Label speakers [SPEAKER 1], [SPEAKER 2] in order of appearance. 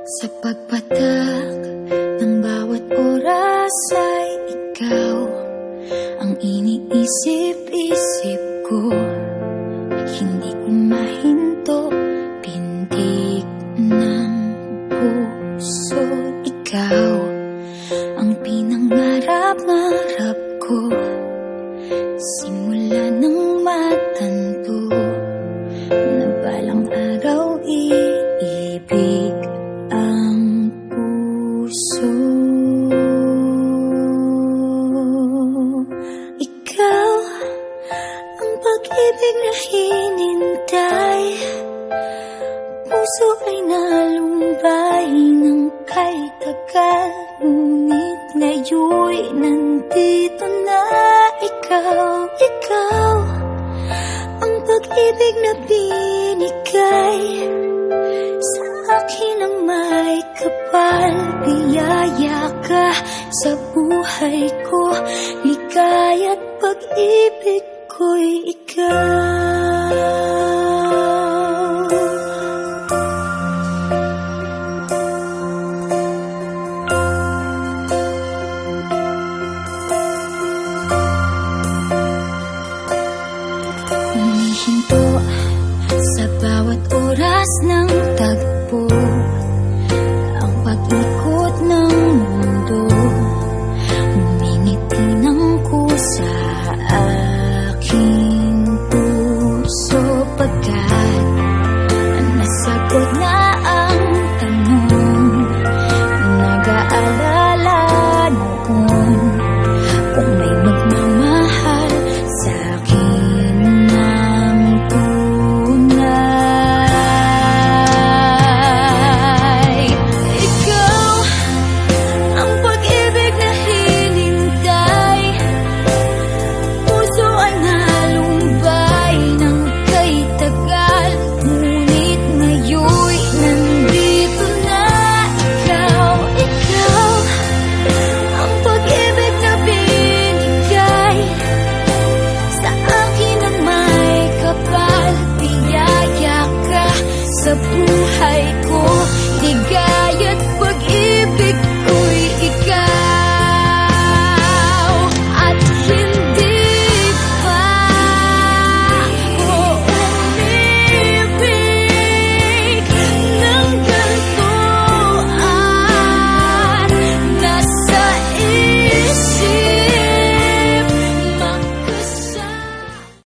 [SPEAKER 1] Sa pagpatak ng bawat oras ay ikaw ang iniisip-isip ko. Hindi ko mahinto, pintig ng puso. Ikaw ang pinangarap-ngarap ko, simula ng matanto na balang araw iibig ang puso. Ikaw ang pag-ibig na hinintay, puso ay nalumbay ng kay tagal, ngunit ngayon'y nandito na ikaw. Ikaw ang pag-ibig na binigay sa akin ang may kapal. Biyaya ka sa buhay ko, ligaya't pag-ibig ko'y ikaw. Humihinto sa bawat oras ng tagpo, ang pag-ikot ng mundo, ngumingiti ng kusa aking puso. Pagkat nasagot na ang tanong, nag-aalala noon kung may magmamahal sa'kin ng tunay. Ikaw ang pag-ibig na hinintay, puso ay nalumbay ng kay tagal, ngunit ngayon'y nandito na ikaw. Ikaw ang pag-ibig na binigay sa akin ang may kapal. Biyaya ka sa buhay ko, ligaya't